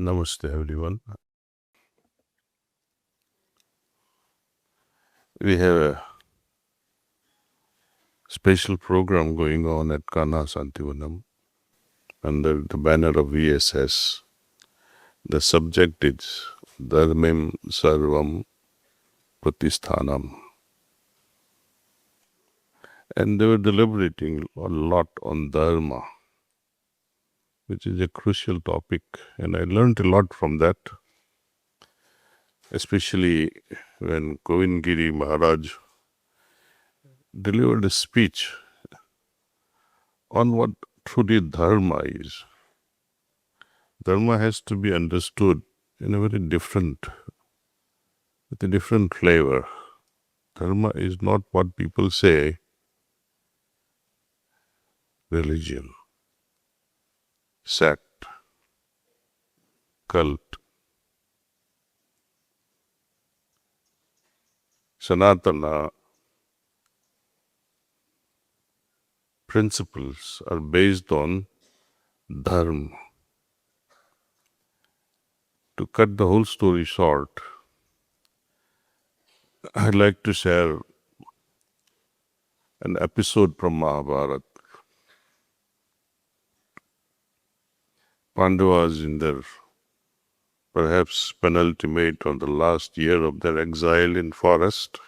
Namaste everyone. We have a special program going on at Kana Santivanam under the banner of VSS. The subject is Dharmim Sarvam Pratisthanam. And they were deliberating a lot on Dharma, which is a crucial topic, and I learned a lot from that, especially when Govindgiri Maharaj delivered a speech on what truly Dharma is. Dharma has to be understood in a very different, with a different flavor. Dharma is not what people say, religion, sect, cult. Sanatana principles are based on dharma. To cut the whole story short, I'd like to share an episode from Mahabharata. Pandavas in their perhaps penultimate or the last year of their exile in forest.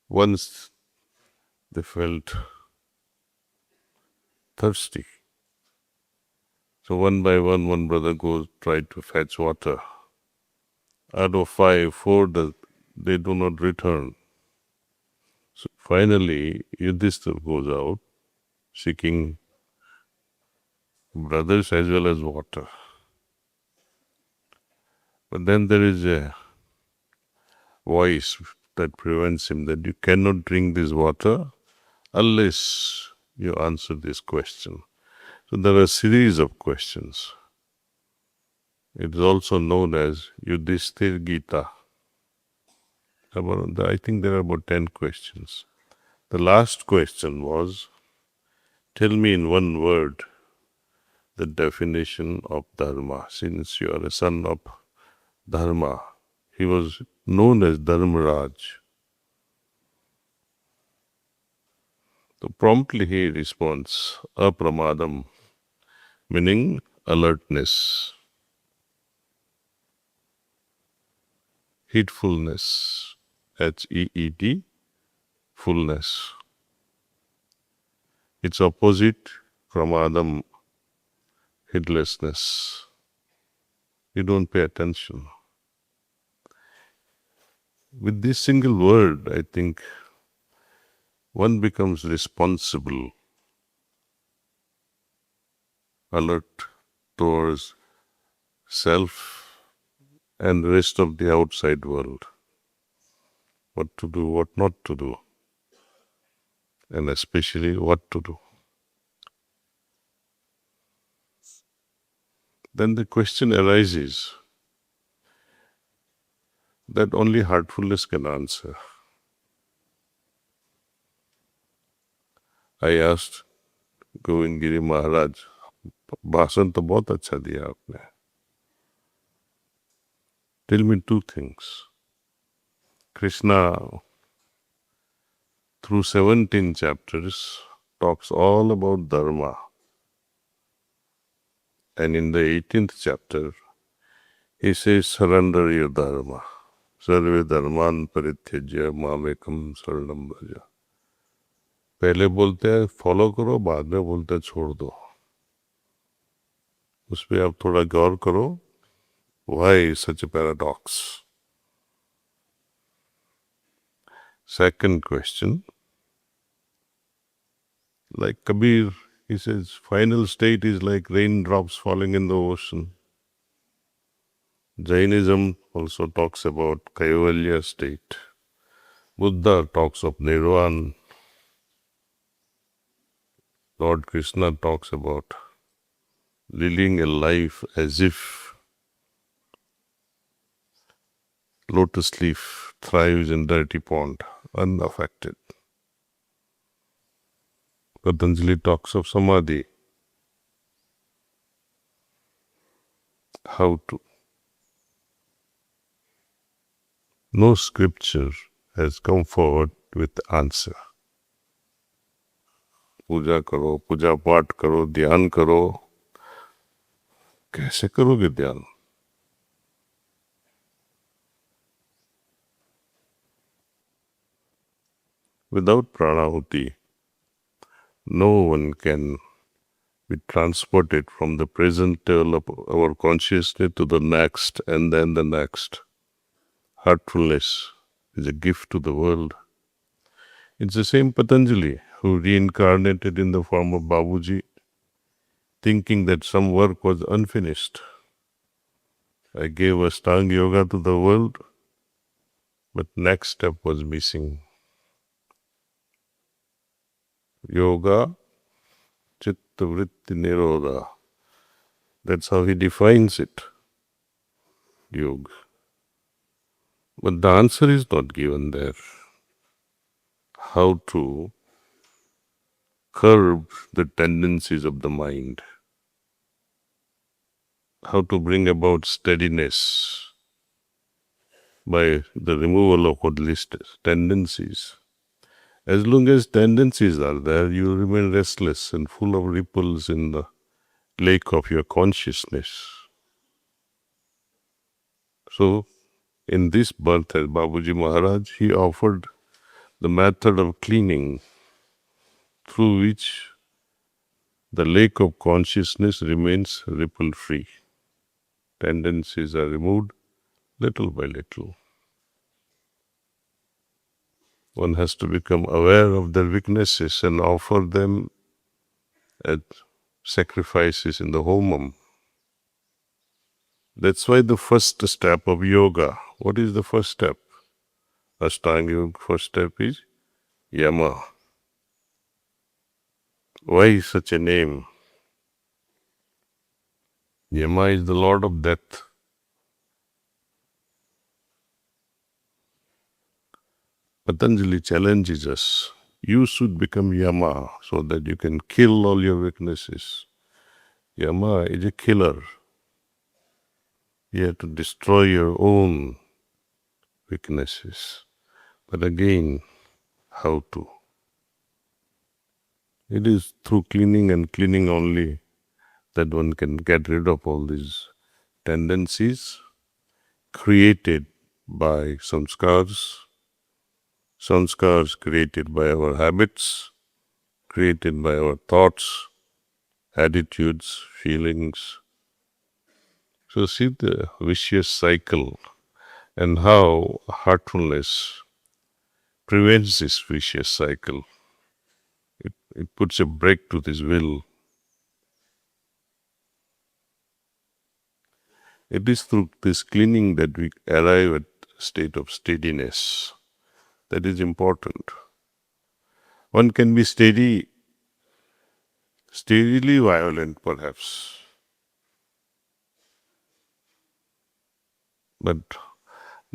Once they felt thirsty. So one by one brother goes, try to fetch water. Out of 5, 4 they do not return. So finally, Yudhishthira goes out, seeking brothers as well as water. But then there is a voice that prevents him, that you cannot drink this water unless you answer this question. So there are a series of questions. It is also known as Yudhishthira Gita. I think there are about 10 questions. The last question was, tell me in one word the definition of Dharma. Since you are a son of Dharma, he was known as Dharmaraj. So promptly he responds, apramadam, meaning alertness, heedfulness, H-E-E-D, fullness. Its opposite, pramadam, heedlessness. You don't pay attention. With this single word, I think one becomes responsible, alert towards self and the rest of the outside world. What to do, what not to do, and especially what to do. Then the question arises that only heartfulness can answer. I asked Govindgiri Maharaj, भाषण तो बहुत अच्छा दिया आपने. Tell me 2 things. Krishna, through 17 chapters, talks all about Dharma. And in the 18th chapter, he says, surrender your Dharma. Sarve dharman parityajya mamekam saranam braja. पहले बोलते हैं follow करो, बाद में बोलते हैं छोड़ दो. उस पर आप थोड़ा गौर करो. Why such a paradox? Second question, like Kabir, he says, final state is like raindrops falling in the ocean. Jainism also talks about Kaivalya state. Buddha talks of Nirvana. Lord Krishna talks about living a life as if lotus leaf thrives in dirty pond, unaffected. Patanjali talks of samadhi. How to? No scripture has come forward with the answer. पूजा करो, पूजा पाठ करो, ध्यान करो. कैसे करोगे ध्यान? Without pranahuti, no one can be transported from the present level of our consciousness to the next and then the next. Heartfulness is a gift to the world. It's the same Patanjali who reincarnated in the form of Babuji, thinking that some work was unfinished. I gave Ashtanga Yoga to the world, but next step was missing. Yoga, Chitta Vritti Nirodha. That's how he defines it. Yoga. But the answer is not given there. How to curb the tendencies of the mind. How to bring about steadiness by the removal of worldly tendencies. As long as tendencies are there, you remain restless and full of ripples in the lake of your consciousness. So, in this birth as Babuji Maharaj, he offered the method of cleaning through which the lake of consciousness remains ripple-free. Tendencies are removed little by little. One has to become aware of their weaknesses and offer them as sacrifices in the homam. That's why the first step of yoga, what is the first step? Ashtanga Yoga, first step is yama. Why such a name? Yama is the Lord of Death. Patanjali challenges us. You should become Yama so that you can kill all your weaknesses. Yama is a killer. You have to destroy your own weaknesses. But again, how to? It is through cleaning and cleaning only that one can get rid of all these tendencies created by samskars created by our habits, created by our thoughts, attitudes, feelings. So see the vicious cycle and how heartfulness prevents this vicious cycle. It puts a break to this will. It is through this cleaning that we arrive at a state of steadiness. That is important. One can be steadily violent perhaps. But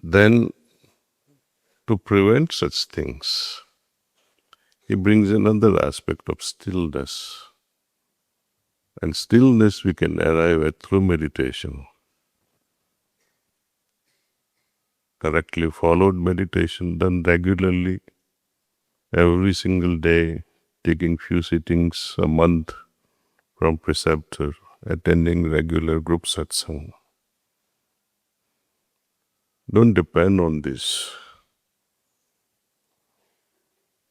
then to prevent such things, he brings another aspect of stillness. And stillness we can arrive at through meditation. Correctly followed meditation done regularly, every single day, taking few sittings a month from preceptor, attending regular group satsang. Don't depend on this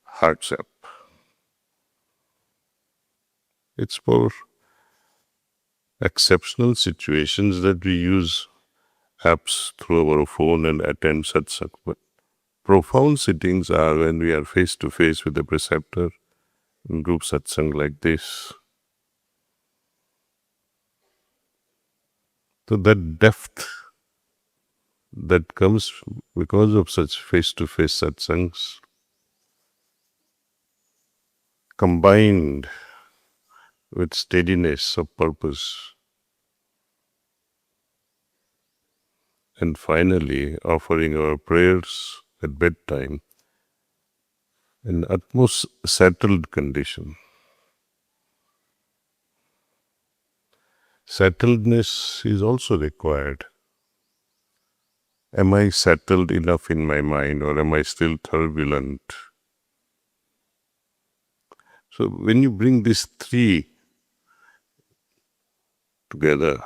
hardship. It's for exceptional situations that we use apps through our phone and attend satsang. But profound sittings are when we are face to face with the preceptor in group satsang like this. So that depth that comes because of such face-to-face satsangs, combined with steadiness of purpose, and finally offering our prayers at bedtime in utmost settled condition. settledness is also required. Am I settled enough in my mind, or am I still turbulent? So when you bring these three together,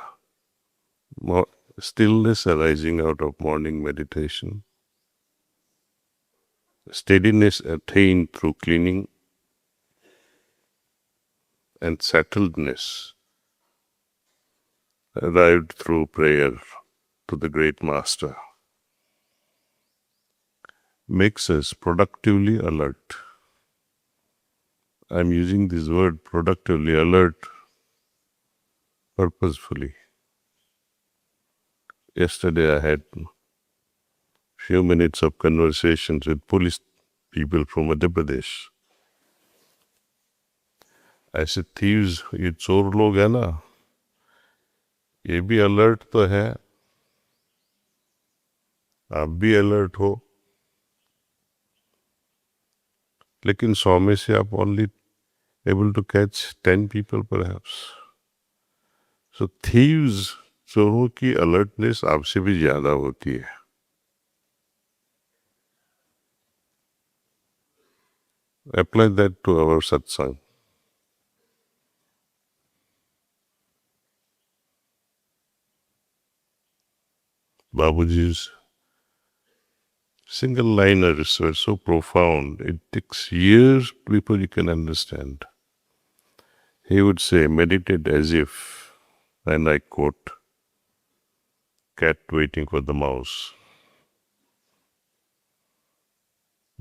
stillness arising out of morning meditation, steadiness attained through cleaning, and settledness arrived through prayer to the great Master, makes us productively alert. I'm using this word productively alert purposefully. Yesterday I had few minutes of conversations with police people from Madhya Pradesh. I said, thieves, ये चोर लोग है ना, ये भी alert तो है, आप भी अलर्ट हो, लेकिन 100 में से आप only able to catch 10 people perhaps. So thieves, चोरों की alertness आपसे भी ज्यादा होती है. Apply that to our satsang. Babuji's single-liners were so profound, it takes years before you can understand. He would say, meditate as if, and I quote, cat waiting for the mouse.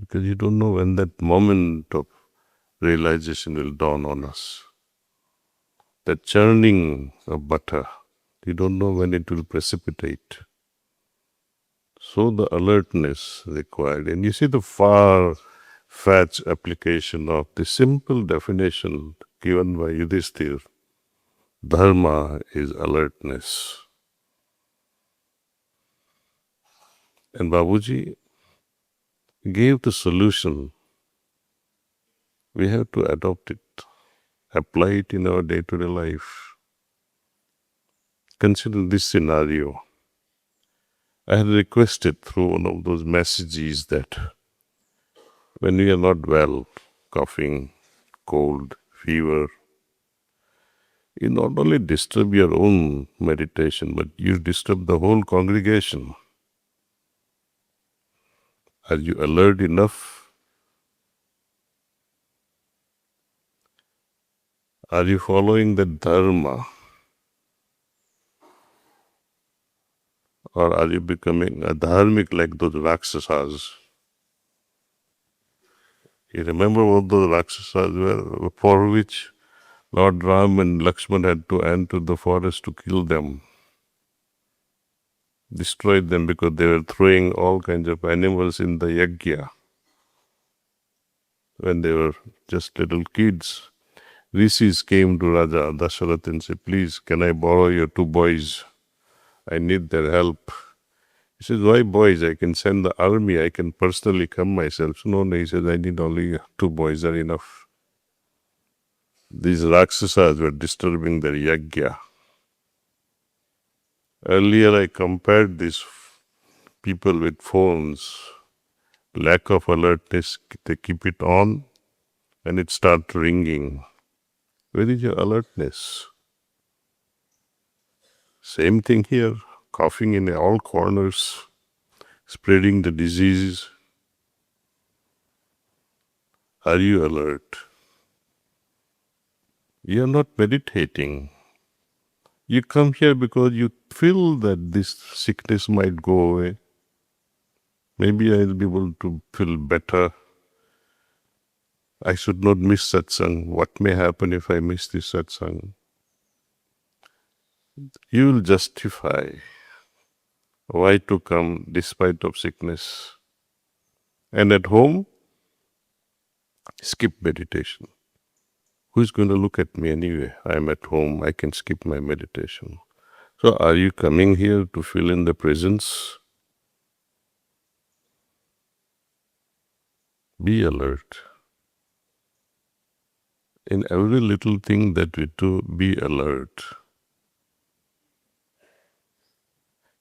Because you don't know when that moment of realization will dawn on us. That churning of butter, you don't know when it will precipitate. So the alertness required. And you see the far-fetched application of the simple definition given by Yudhishthir. Dharma is alertness. And Babuji gave the solution. We have to adopt it, apply it in our day-to-day life. Consider this scenario. I had requested through one of those messages that when we are not well, coughing, cold, fever, you not only disturb your own meditation, but you disturb the whole congregation. Are you alert enough? Are you following the Dharma? Or are you becoming a dharmic like those Rakshasas? You remember what those Rakshasas were, for which Lord Ram and Lakshman had to enter the forest to kill them, destroyed them because they were throwing all kinds of animals in the yajna. When they were just little kids, rishis came to Raja Dasharath and said, please, can I borrow your 2 boys? I need their help. He says, why boys? I can send the army, I can personally come myself. So, no, he says, I need only 2 boys are enough. These Rakshasas were disturbing their yajna. Earlier I compared these people with phones. Lack of alertness, they keep it on and it starts ringing. Where is your alertness? Same thing here, coughing in all corners, spreading the disease. Are you alert? You are not meditating. You come here because you feel that this sickness might go away. Maybe I'll be able to feel better. I should not miss satsang. What may happen if I miss this satsang? You will justify why to come despite of sickness. And at home, skip meditation. Who's going to look at me anyway? I'm at home, I can skip my meditation. So are you coming here to fill in the presence? Be alert. In every little thing that we do, be alert.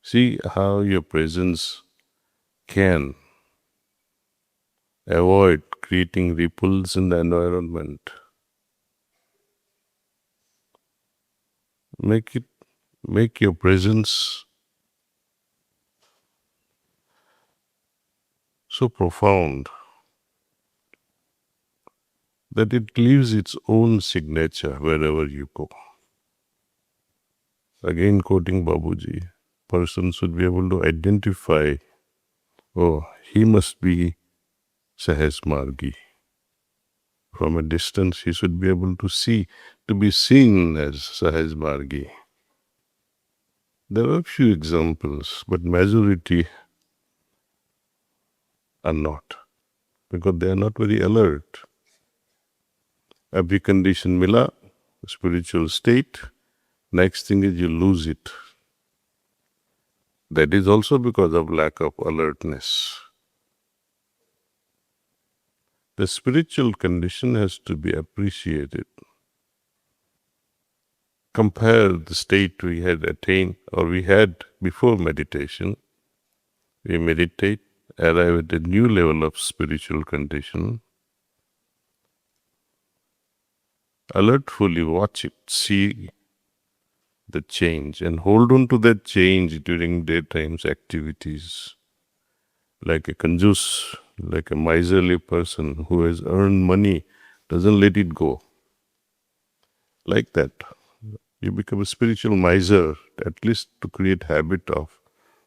See how your presence can avoid creating ripples in the environment. Make your presence so profound that it leaves its own signature wherever you go. Again quoting Babuji, person should be able to identify, oh, he must be Sahasmargi. From a distance he should be able to be seen as Sahasmargi. There are a few examples, but majority are not, because they are not very alert. Abhi condition mila, spiritual state, next thing is you lose it. That is also because of lack of alertness. The spiritual condition has to be appreciated. Compare the state we had attained or we had before meditation. We meditate, arrive at a new level of spiritual condition. Alertfully watch it, see the change, and hold on to that change during daytime's activities. Like a kanjus, like a miserly person who has earned money, doesn't let it go. Like that, you become a spiritual miser, at least to create habit of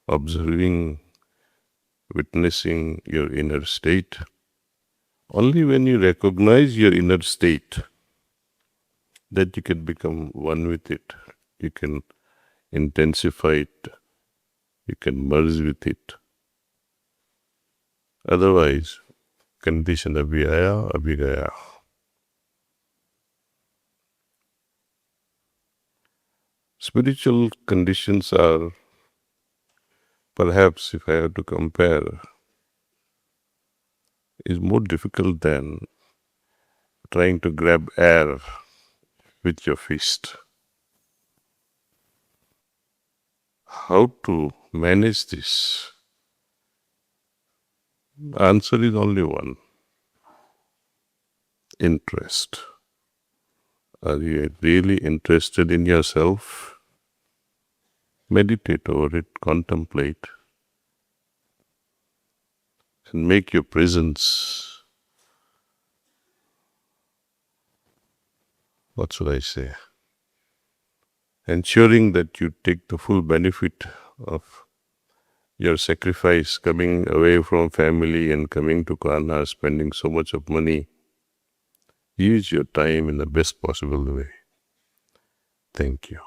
observing, witnessing your inner state. Only when you recognize your inner state, that you can become one with it. You can intensify it. You can merge with it. Otherwise, condition abhi aaya, abhi gaya. Spiritual conditions are, perhaps if I have to compare, is more difficult than trying to grab air with your fist. How to manage this? Answer is only one. Interest. Are you really interested in yourself? Meditate over it, contemplate, and make your presence, what should I say, ensuring that you take the full benefit of your sacrifice, coming away from family and coming to Kana, spending so much of money. Use your time in the best possible way. Thank you.